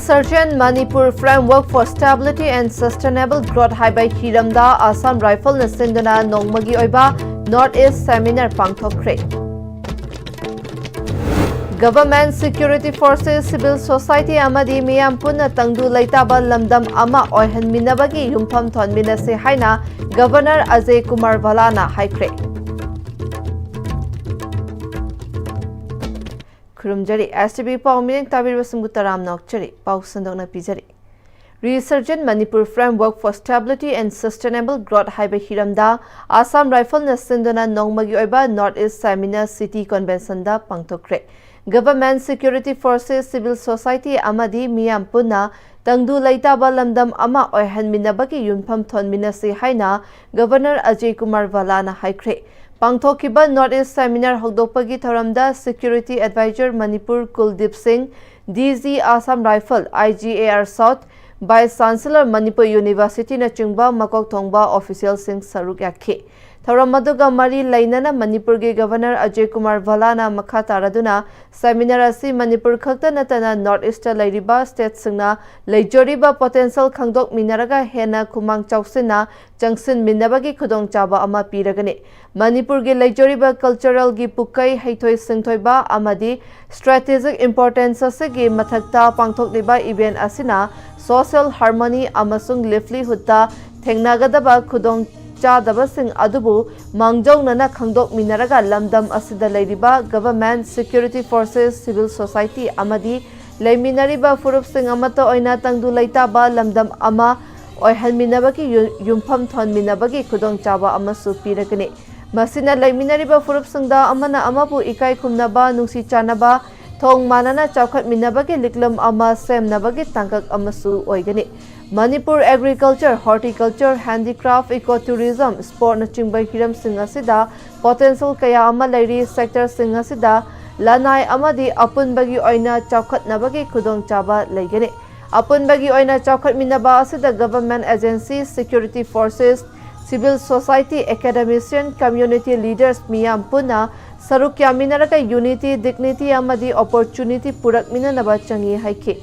Resurgent Manipur Framework for Stability and Sustainable Growth haibai hiramda Assam Rifle na sinduna nongmagi oiba North East Seminar pangthokre. Government Security Forces Civil Society amadi miyam punna tangdu laitaba lamdam ama oihanminabagi yumpham thonminase haina Governor Ajay Kumar Bhalana haikre. Kurumjari STB Pau Mining Tabir Basungutaram Nokchari Pau Sandona Pijari. Resurgent Manipur Framework for Stability and Sustainable Growth haiba hiramda Assam Rifle na sinduna nongmagi oiba North East Seminar City Convention da pangthokre. Government Security Forces Civil Society amadi miyam punna tangdu laitaba lamdam ama oihanminabagi yunpham thonminase haina Governor Ajay Kumar Bhalana haikre. Pangthokiba North East Seminar Hogdokpagi Tharamda Security Advisor Manipur Kuldeep Singh, DG Assam Rifle, IGAR South, Vice Chancellor Manipur University na chungba makok thongba official Singh Saruk yakhe. Tharamaduga mari lainana Manipur ge Governor Ajay Kumar Bhalana makha taraduna seminar asi Manipur khakta natana North East lairiba state singna leijoriba potential khangdok minaraga hena khumang chauksina jangsin minabagi khudong chaba ama piragane. Manipur ge leijoriba cultural gi pukai haithoi singthoiba amadi strategic importance asege mathakta pangthokliba event asina social harmony amasung livelihood ta thengnagadaba khudong Dabasing Adubu, Mangjong Nana Kangdok Minaraga Lamdam Asida Lairiba, Government Security Forces Civil Society Amadi, Laiminariba Furup Sing Amata Oina Tangdu Laitaba Lamdam Ama, Oihan Minabaki Yumpham Thon Minabagi Kudong Chaba Amasu Pirakane. Masina Laiminariba Furup Singda Amana Amapu Ikai Kumnaba Nungsi Chanaba, Thong Manana Chaukat Minabagi Liklam Ama Sem Nabagi Tangkak Amasu Oigane. Manipur Agriculture, Horticulture, Handicraft, Ecotourism, Sport na chingba hiram sing asida potential kaya ama lairi sector sing asida lanai amadi apunbagi oina chaukhatnabagi khudong chaba leigane. Apunbagi oina chaukhatminaba asida government agencies, security forces, civil society, academician, community leaders miyam puna saruk yaminaraga unity, dignity amadi opportunity purakminanaba changi haike.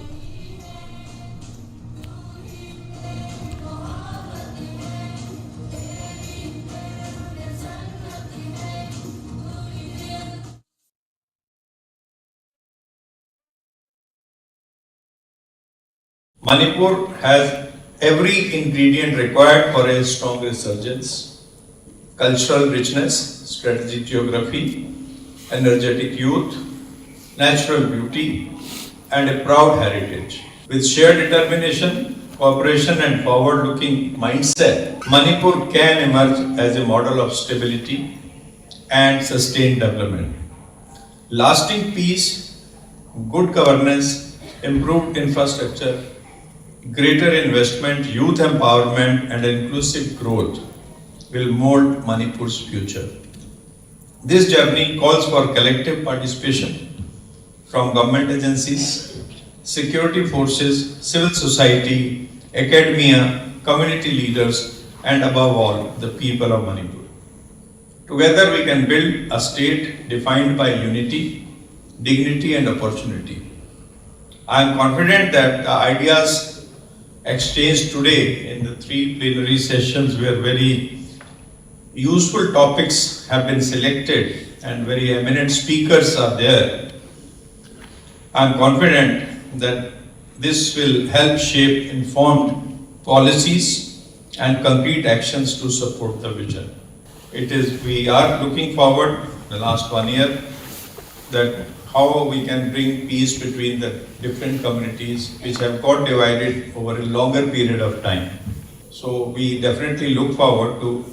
Manipur has every ingredient required for a strong resurgence: cultural richness, strategic geography, energetic youth, natural beauty, and a proud heritage. With shared determination, cooperation, and forward-looking mindset, Manipur can emerge as a model of stability and sustained development. Lasting peace, good governance, improved infrastructure, greater investment, youth empowerment, and inclusive growth will mold Manipur's future. This journey calls for collective participation from government agencies, security forces, civil society, academia, community leaders, and above all, the people of Manipur. Together we can build a state defined by unity, dignity, and opportunity. I am confident that the ideas exchanged today in the three plenary sessions where very useful topics have been selected and very eminent speakers are there. I am confident that this will help shape informed policies and concrete actions to support the vision. We are looking forward the last 1 year that how we can bring peace between the different communities which have got divided over a longer period of time. So we definitely look forward to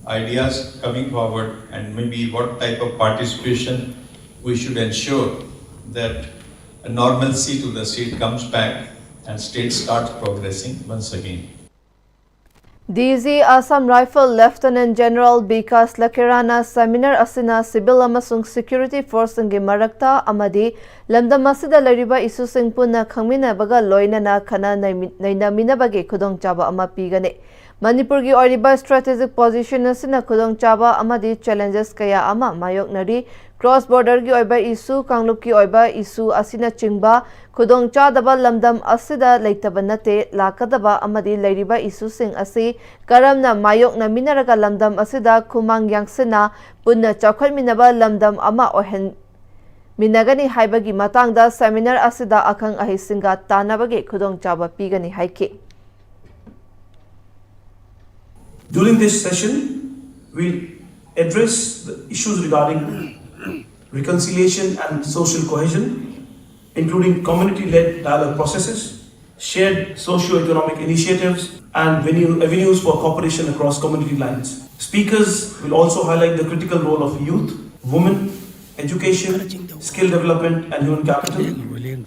ideas coming forward and maybe what type of participation we should ensure that a normalcy to the state comes back and state starts progressing once again. DG Assam Rifle Lieutenant General Bikas Lakirana Seminar Asina Civil Amasung Security Force ngi marakta amadi lamdam asida lariba isu sing punna khangmina baga loina na khana naina minabage khudong chaba ama pigane Manipur gi oriba strategic position asina khudong chaba amadi challenges kaya ama mayok nari cross border gi oiba isu kanglup ki oiba isu asina chingba khudong chadaba lamdam asida leitaba nate lakadaba amadi lariba isu sing asi karamna mayok na minaraga lamdam asida khumang yangsina punna chakhol minaba lamdam ama ohen Minagani haibagi matangda seminar asida akang ahisinga tanabage khudong chaba pigani haike. During this session, we'll address the issues regarding reconciliation and social cohesion, including community-led dialogue processes, shared socio-economic initiatives, and avenues for cooperation across community lines. Speakers will also highlight the critical role of youth, women, education, skill development, and human capital,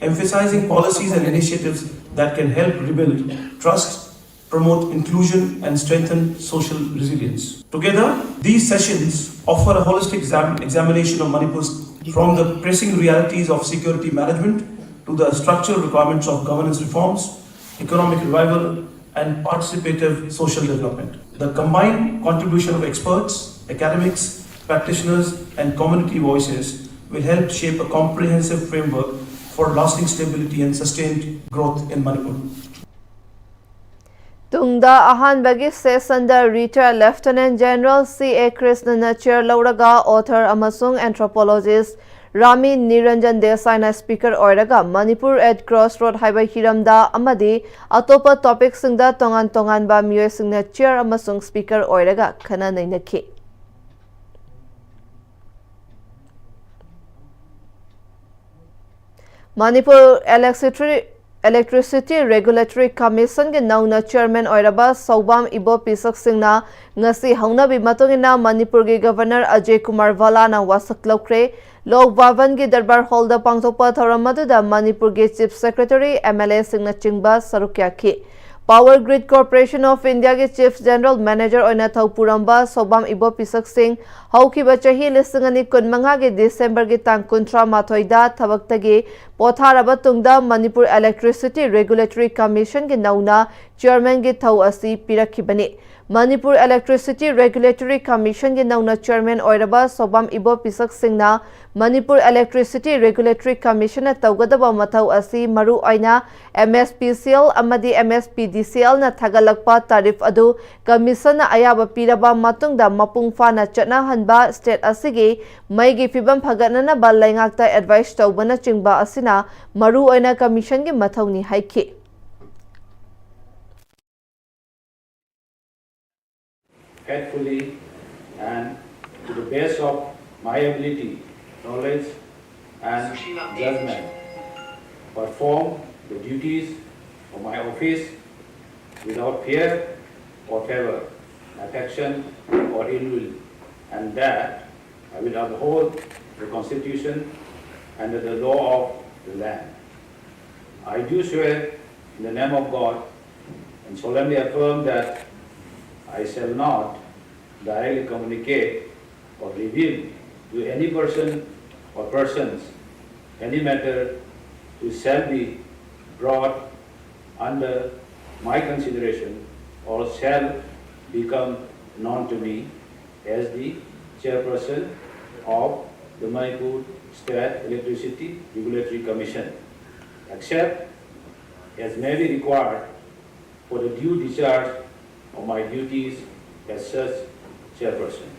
emphasizing policies and initiatives that can help rebuild trust, promote inclusion, and strengthen social resilience. Together, these sessions offer a holistic examination of Manipur's from the pressing realities of security management to the structural requirements of governance reforms, economic revival, and participative social development. The combined contribution of experts, academics, practitioners, and community voices will help shape a comprehensive framework for lasting stability and sustained growth in Manipur. Tungda ahanbagi sessionda retired Lieutenant General C.A. Krishnana chair lauraga author amasung anthropologist Rami Niranjan Desaina speaker oiraga Manipur at Crossroad Highway Hiramda amadi atopa topic singda tongan ba miyoi singna chair amasung speaker oiraga khana nainaki. Manipur Electricity Regulatory Commission ge nauna chairman oiraba Sobam Ibo Pisak Singna ngasi haunabi matungina Manipur ge Governor Ajay Kumar Vala na wasak lokre Lok Bhavan ge Darbar Hall da pangthokpa thoramadu da Manipur ge Chief Secretary MLA Singna chingba sarukya ki Power Grid Corporation of India के Chief General Manager ओइना थौ पुरंबा सोबाम इबो पिसक सिंह हौखिबा चाही लिसिंगनी कुनमंगा के दिसंबर के तांग 18 थबक्तगे पोथारबा तुंगदा Manipur electricity regulatory commission के नौना chairman के थौ असि पिरखिबनी Manipur Electricity Regulatory Commission के नौना चेयरमैन ओइरबा सोबाम इबो पिसक सिंहना Manipur Electricity Regulatory Commission तौगदबा मथौ असि मरु ओइना MSPCL अमदी MSPDCL ना थगलकपा तारिफ अदु कमीशन अयाबा पिरबा मतुंगदा मपुंग फाना चना हनबा स्टेट असिगे मैगी फिबम फगनना बा लैंगाकता एडवाइस तौबना चिंगबा असिना मरु ओइना कमीशन के मथौनी हाइखे faithfully and to the best of my ability, knowledge and judgment, perform the duties of my office without fear or favor, affection or ill will, and that I will uphold the Constitution and the law of the land. I do swear in the name of God and solemnly affirm that I shall not directly communicate or reveal to any person or persons any matter which shall be brought under my consideration or shall become known to me as the chairperson of the Manipur State Electricity Regulatory Commission, except as may be required for the due discharge of my duties as such chairperson.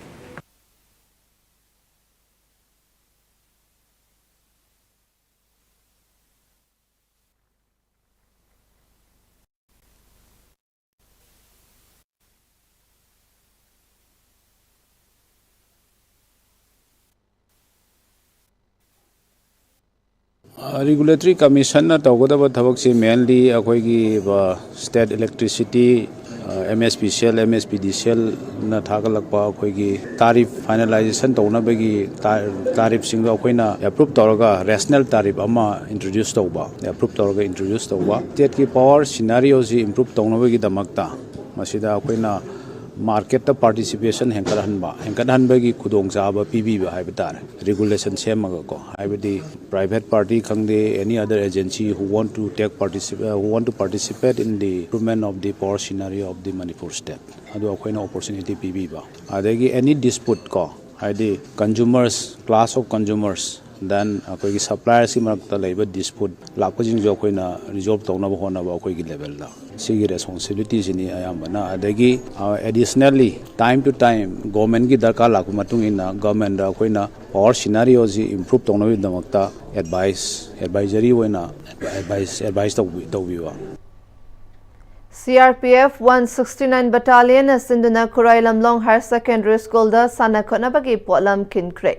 Regulatory Commission na tawgadaba thabak si mainly akoigi state electricity MSPCL MSPDCL na thagalakpa akoigi tariff finalization tawna bagi tariff singdo akoina approve tawraga rational tariff ama introduce tawba approve tawraga introduce tawba state ki power scenario ji improve tawna bagi damakta masida akoina market participation henkadanbagi khudongchaba pibiba haibitare regulation semaga ko haibidi private party khangde any other agency who want to participate in the improvement of the power scenario of the Manipur state adu akoina opportunity pibiba adagi any dispute ko haidi consumers class of consumers then akoigi suppliers ki marakta leiba dispute lakpajing jo akoina resolve tawna ba hona ba akoigi level da sigi responsibilities ni ayambana adagi additionally time to time government ki darkar lakpa matung ina government da akoina power scenario ji improve tawna bi damakta advisory hoina advice tawbiwa CRPF 169 Battalion Sinduna Kurai Lamlong Higher Secondary School da sana khonabagi potlam kinkre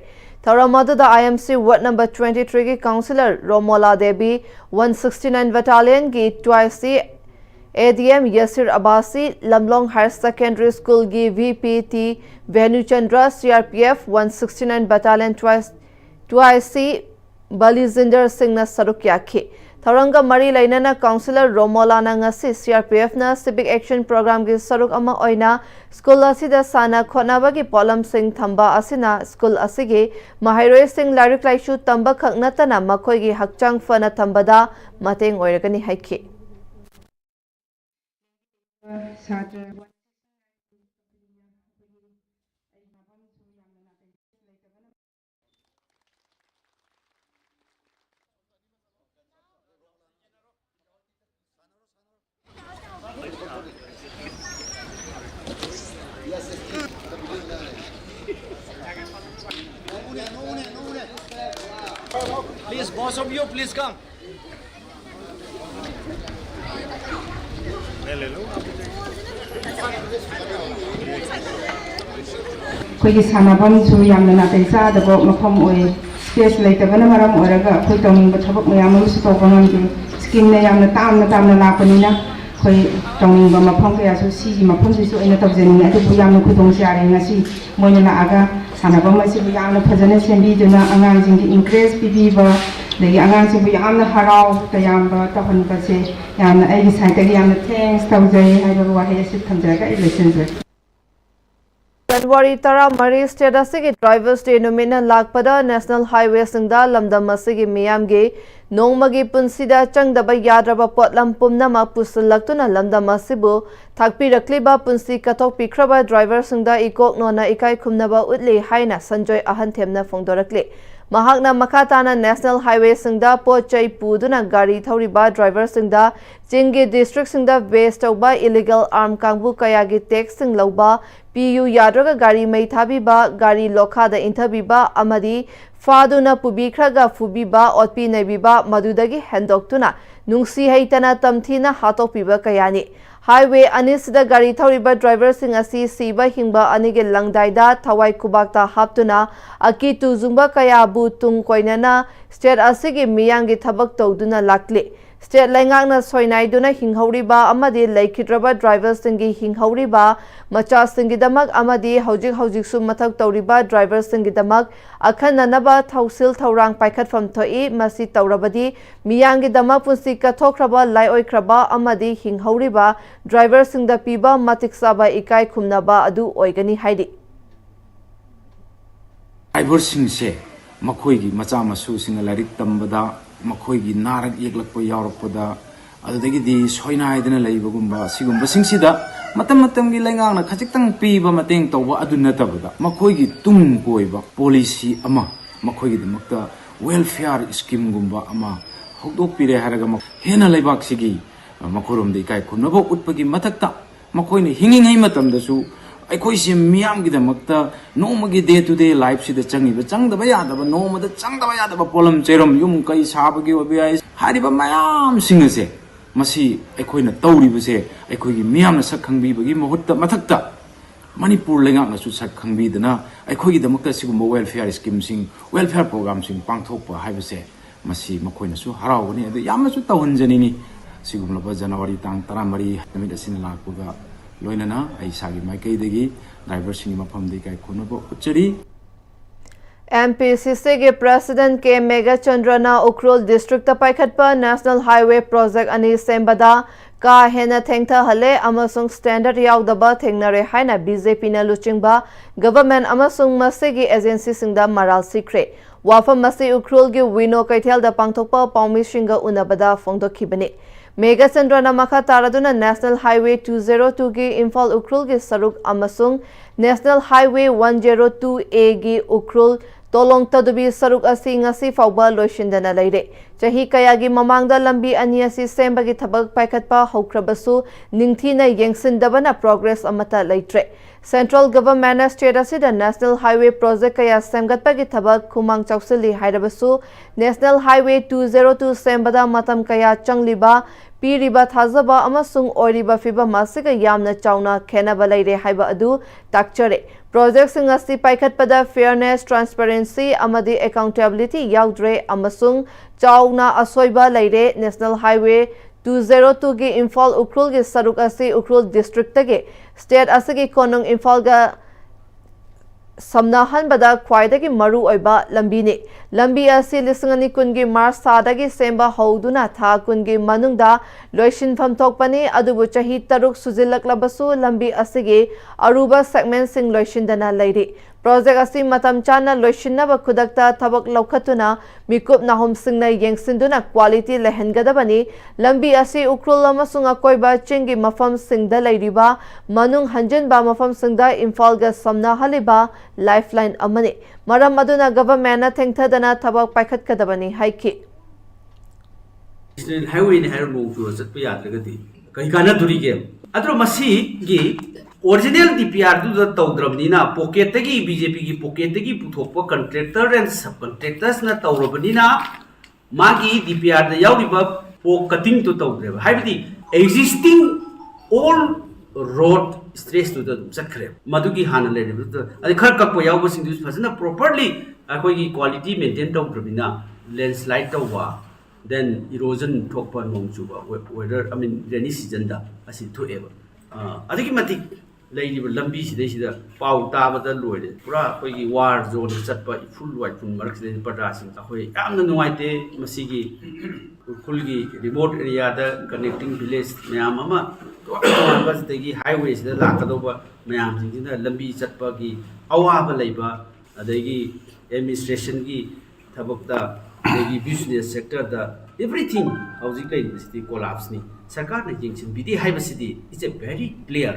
Tauramadu da IMC Ward number 23 ki Councillor Romola Devi 169 Battalion ki twice ADM Yasir Abasi Lamlong Higher Secondary School ki VPT Venu Chandra CRPF 169 Battalion twice Balizinder Singh na saruk yakhi Tharanga Mari Lainana Councillor Romola na ngasi CRPF na Civic Action Program ki saruk ama oina school asida sana khonaba ki polam sing thamba asina school asigi mahairoi sing larik laishu tamba khaknatana makhoi gi hakchang fana thambada mateng oiragani haiki Please, both of you, please come. Koi sanabam su yamna na kaisa da bo mafam oye space leitabana maram oraga koi tawning ba thabak mayam su tawbanam ki scheme ne yamna tamna lapanina koi tawning ba mafam kaya su si mafam su ina tawjeni adu bu yamna khudong siare ngasi moina na aga sanabam asi bu yamna phajana sembi duna angang jing ki increase pibi ba lagi angang si bu yamna harau tayamba tahan ba se yamna ai sai ta yamna thanks tawjai hai ba wa he sit thamjaga election je January Tara Mari State Asigi Drivers Day Numina Lakpada National Highway Singda Lamdam Asigi Miyamgi Nongmagi Punsida Changdaba Yadraba Potlam Pumnama Pusulaktuna Lamdam Asibu Thakpi Rakliba Punsi Katok Pikraba Driver Singda Ikok Nona Ikai Kumnaba Utli Haina Sanjoy Ahantemna Fongdorakli Mahakna Makatana National Highway Singda Pochai Puduna Gari Thoriba Driver Singda Jingi District Singda Waste Oba Illegal Arm Kangbu Kayagi Tax Sing Loba PU Yadraga Gari Meithabiba Gari Lokhada Inthabiba Amadi Faduna Pubikraga Fubiba Otpi Nebiba Madudagi Hendoktuna Nungsi Haitana Tamthina Hatopiba Kayani Highway Anisida Gari Thoriba Driver Singasi Siba Hingba Anige Langdaida Thawai Kubakta Haptuna Aki Tuzumba Kaya Bu Tung Koinana State Asigi Miyangi Thabak Tawduna Lakli State Langangna Soinaiduna Hinghauriba Amadi Laikidraba Driver Singi Hinghauriba Macha Singidamak Amadi Hojik Su Mathak Tauriba Driver Singidamak Akhananaba Thausil Thaurang Paikat from Thoi Masi Taurabadi Miyangi Dama Punsi Kathokraba Lai Oikraba Amadi Hinghauriba Driver Singda Piba Matiksaba Ikai Kumnaba Adu Oigani Haidi Driver Singse Makoigi Macha Masu Singalarik Tambada Makoigi Narak Yeglakpo Yaropoda Adagi Soinaidana Laibagumba Sigumba Singsida Matam gi lengang na khajitang piba mateng tawba aduna tabada makoigi tung koiba policy ama makoigi damakta welfare scheme gumba ama hokdok pire haraga hena leibak sigi makorom de kai khunabo utpagi matakta makoini hinging hai matam dasu aikoi se miyam gi damakta nomagi day to day life sida changi ba changda ba yada ba nomada changda ba yada ba polam cherom yum kai sabagi obi hariba mayam singase Masi ekoina tauri base ekoigi miyamna sakhangbi bagi mohutta mathakta Manipur lengak na su sakhangbi dana ekoigi damakta sigumba welfare scheme sing welfare program sing pangthokpa haibase masi makoina su harawani adu yamna su tawhanjani ni sigumla January tang 13 namit asin lakpuga loinana ai sagi maikai degi driver sing mafam de kai khunabo uchari MPCC के president K Meghachandra Ukhrul district पाइखटपा national highway project अनि सेंबदा का हेना थेंगथा हले अमसुंग standard याउदबा थेंगनरे हाइना BJP न लुचिंगबा government अमसुंग मसेगी agency सिंगदा moral सिक्रे वाफम मसे उखरुल के विनो कैथेल दा पांगथोकपा पाउमिसिंगा उनबदा फोंदोखिबने मेगा चंद्रना मखा तारादुना नेशनल हाईवे 202 की इम्फाल उखरुल के सरुक अमसुंग नेशनल हाईवे 102A की उखरुल तोलोंग तदुबी सरुक असी ngasi फाउबा लोइशिंदना लेरे चाही कयागी ममांगदा लंबी अनि असि सेंबगी थबक पाइखटपा हौख्रबसु निंगथीना येंगसिनदबना प्रोग्रेस अमता लेट्रे सेंट्रल गवर्नमेंट स्टेट असिदा नेशनल हाईवे प्रोजेक्ट कया सेमगतपगी थबक खुमांग चौसली हाइरबसु नेशनल हाईवे 202 सेंबदा मतम कया चंगलिबा पीरिबा थाजबा अमसुंग ओरिबा फिबा मासिगा यामना चाउना खेनबा लेरे हाइबा अदु ताकचरे प्रोजेक्ट सिंग असि पाइखटपदा फेयरनेस ट्रांसपेरेंसी अमदी अकाउंटेबिलिटी याउद्रे अमसुंग चाउना असोइबा लेरे नेशनल हाईवे 202 की इम्फाल उखरुल के सरुक असि उखरुल डिस्ट्रिक्ट के स्टेट असि कोनुंग इम्फाल गा समनाहनबदा ख्वाइदगी मरु ओइबा लंबीने लंबी असि लिसंगनी कुनगी मार्च थादगी सेंबा हौदुना था कुनगी मनुंगदा लोइशिनफम थोकपनी अदुबु चाही तरुक सुजिलकलबसु लंबी असिगे अरुबा सेगमेंट सिंग लोइशिनदना लेरे प्रोजेक्ट असि मतम चाना लोइशिनबा खुदकता थबक लौखतुना मिकुप नाहुम सिंगना येंगसिनदुना क्वालिटी लेहनगदबनी लंबी असि उखरुल अमसुंग अकोइबा चिंगी मफम सिंगदा लेरिबा मनुंग हंजनबा मफम सिंगदा इम्फाल गा समना हलिबा लाइफलाइन अमने मरम अदुना गवर्नमेंट थेंगथदना थबक पाइखटकदबनी हाइखि नेशनल हाईवे ने हर मोग जो चत यादरगदी कहीं काना दुरी के अदरो मसी गी ओरिजिनल डीपीआर दु तौद्रबनीना पॉकेट तगी बीजेपी की पॉकेट तगी पुथोकपो कॉन्ट्रैक्टर एंड सब कॉन्ट्रैक्टर्स ना तौरबनीना मागी डीपीआर द याउरिबा पो कटिंग तो तौद्रेबा हाइबदी एक्जिस्टिंग ऑल रोड स्ट्रेस तो चखरे मधुगी हाना लेरेबा अदि खर कपो याउबो सिंदु फजना प्रॉपर्ली अखोगी क्वालिटी मेंटेन तौद्रबनीना लैंडस्लाइड तौबा then erosion thokpa nong chuba weather I mean rainy season da asi thoeba adiki matik leiriba lambi sidai sida pau ta bada loire pura koigi war zone chatpa full white full mark sidai pada sing akoi yamna nuaite masigi kulgi remote area da connecting village mayam ama bas degi highways da lakadoba mayam singina lambi chatpa gi awaba leiba adegi administration gi thabak da the business sector the everything housing university collapse ni sarkar na jingsin bidi haibasidi is a very clear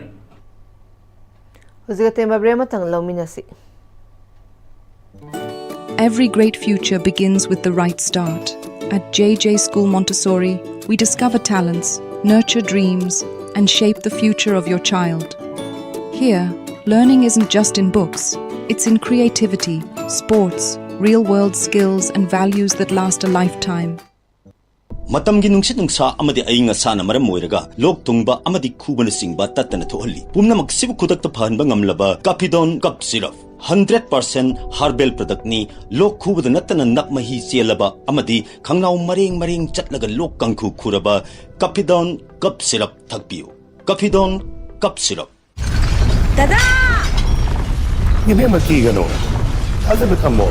Every great future begins with the right start. At JJ School Montessori, we discover talents, nurture dreams, and shape the future of your child. Here, learning isn't just in books, it's in creativity, sports, real-world skills and values that last a lifetime. Matamgi nungsit nungsa amadi ayinga sana maram moiraga lok tungba amadi khubana singba tatana thohalli pumna maksibu khudakta phanba ngamlaba Capidon cup syrup 100% herbal product ni lok khubada natana nakmahi chelaba amadi khangnaw mareng chatlaga lok kangkhu khuraba Capidon cup syrup thakpiu Capidon cup syrup Dada Yeme makigano azab thammo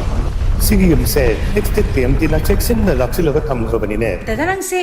Sige yung se, next Pm-Istv na check sin na laksi laga thamko bani ne. Dadarang se,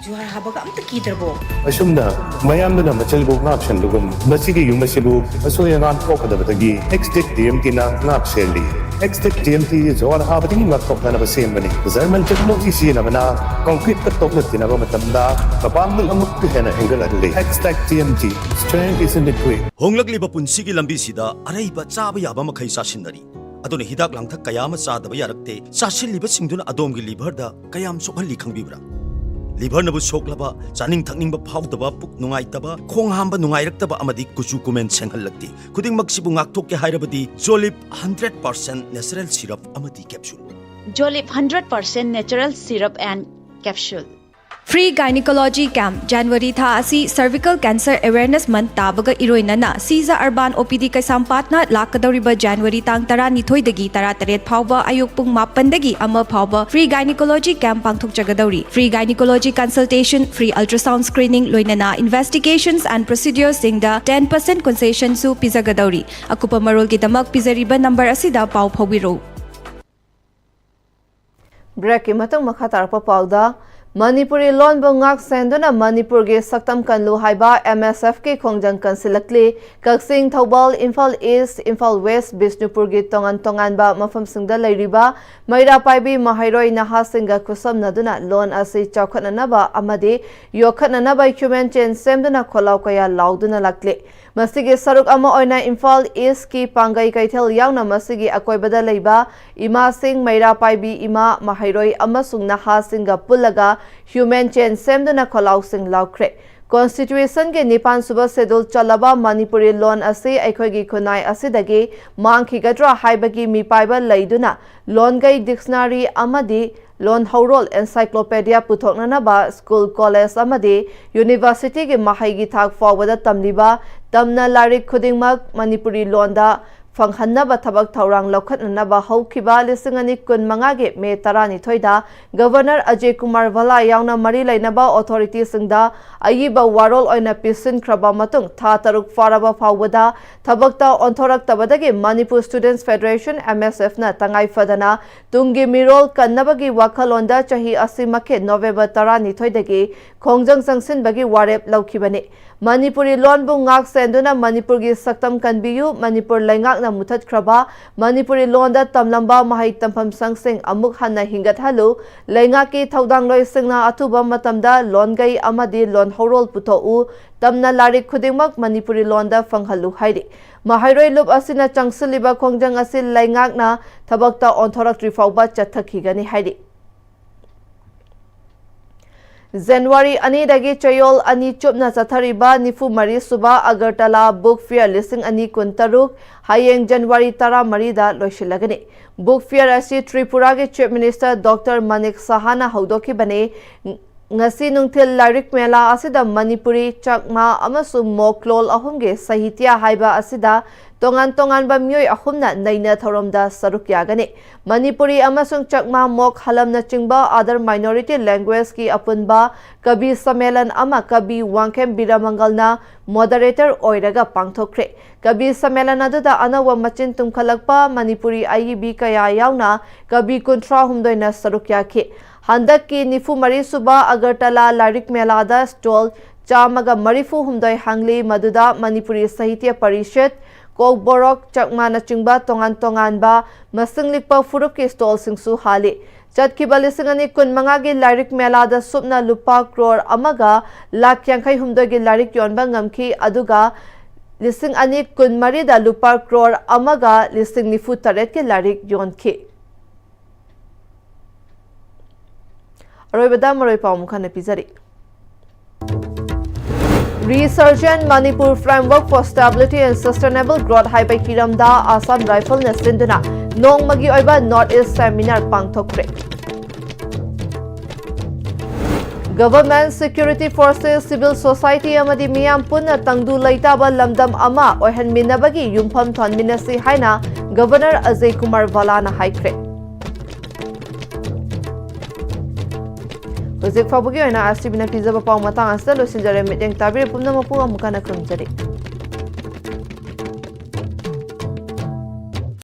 juhar habaga am takidrabo. Asum na, mayam na machalbog na option lugum. Masige yung masilug, asoya nga ko kada batagi. Next Pm-Istv na ngap seli. Next Pm-Istv juhar habating ngap na basim bani. Zerman technology siya naman na concrete ka top na tinago matanda. Kapang ng amok kuhena enggal adli. Next Pm-Istv, strength is in the quick. Honglagli ba punsigi lambi sida aray ba chaba yaba makai sasinari. Aduna hidak langthak kayama sadaba yarakte sasilliba singduna adomgi liver da kayam sokhalli khangbibra liver nabu soklaba chaning thakningba phawdaba puk nungaitaba khong hamba nungairakaba amadi kuchu kumen senghallakti khuding maksibu ngakthok ke hairabadi Jolip 100% natural syrup amadi capsule Jolip 100% natural syrup and capsule Free Gynecology Camp January tha asi Cervical Cancer Awareness Month tabaga iroinana Siza Urban OPD Kaisampatna lakadoriba January tang 12 dagi 13 phawba ayuk pung 8 dagi ama phawba Free Gynecology Camp pangthokjagadori Free Gynecology Consultation Free Ultrasound Screening loinana Investigations and Procedures singda 10% concession su pizagadori akupa marol ki damak pizariba number asida paw phawbiro Break ki matung makha tarpa pauda Manipuri lon bungak senduna Manipur ge saktam kanlu haiba MSF ke khongjang kansilakli Kaksing Thobal Imphal East Imphal West Bisnupur ge tongan ba mafam singda lairiba Maira Paibi Mahairoi Naha Singa kusam naduna lon asi chawkhatna ba amadi yokhatna ba human chain semduna kholau kaya lauduna lakle Masigi saruk ama oina Imphal East ki pangai kaithel yauna masigi akoibada leiba Ima Singh Maira Paibi Ima Mahairoi amasung Naha Singa pulaga Human chain semduna kholau sing laukre Constitution ke Nipan Suba Sedul Chalaba Manipuri lon asi aikhoigi khunai asidagi mangkhigadra haibagi mi paiba leiduna lon gai dictionary amadi lon haurol encyclopedia puthoknana ba school college amadi university ke mahaigi thak forward tamliba tamna larik khudingmak Manipuri londa Fanghanaba Tabak Taurang Lokhatnaba Haukiba Lisingani Kun Mangage Me Tarani Toida Governor Ajay Kumar Vala Yauna Mari Lainaba Authority Singda Ayiba Warol Oina Pisin Kraba Matung Tataruk Faraba Fawada Tabakta Onthorak Tabadagi Manipur Students Federation MSF na Tangai Fadana Tungi Mirol Kannabagi Wakalonda Chahi Asimake November Tarani Toidagi Kongjang Sangsin Bagi Warep Laukibane Manipuri lon bu ngak senduna Manipur gi saktam kanbiyu Manipur laingak na muthat kraba Manipuri lon da tamlamba mahai tampam sangsing amuk hanna hingat halu laingak ki thaudang loi singna atuba matamda lon gai amadi lon horol puto u tamna larik khudingmak Manipuri lon da fanghalu hairi Mahairoi lup asina changsiliba khongjang asil laingak na thabakta onthorak trifauba chathakigani hairi January ani dagi chayol ani chupna chathariba nifu mari suba Agartala book fair listing ani kuntaruk hayeng January tara marida loishilagani book fair asi Tripura ge chief minister Dr Manik Sahana haudoki bane ngasi nungthil larik mela asida Manipuri chakma amasung moklol ahumge sahitya haiba asida tongan ba myoi ahumna naina thoromda saruk yagani Manipuri amasung chakma mok halamna chingba other minority language ki apunba kabi samelan ama kabi wangkem biramangalna moderator oiraga pangthokre kabi samelan aduda anawa machin tumkhalakpa Manipuri IEB kaya yauna kabi kuntra humdoina saruk yakhi Handak ki nifu mari suba Agartala larik melada stall chamaga marifu humdoi hangli maduda Manipuri Sahitya Parishad Kokborok Chakmana Chingba tongan ba masinglikpa furup ki stall singsu hali Chatkiba lisingani kun mangagi larik melada supna lupa crore amaga lakyangkai humdoi gi larik yonba ngamki aduga lising ani kun marida lupa crore amaga lising nifu taret ki larik yonki Roibada Maroi Paumukhan Pizari. Resurgent Manipur Framework for Stability and Sustainable Growth Haibai Hiramda Assam Rifle Nesinduna Nong Magi Oiba North East Seminar Pangthokre. Government Security Forces Civil Society Amadi Miyam Punna Tangdu Laitaba Lamdam Ama Ohen Minabagi Yumpham Thon Minasi Haina Governor Ajay Kumar Valana Haikre. Hojik fabugi oina asri bina pizza ba pau matang asda lo sinjare meeting tabir pumna mapung amukana krumjari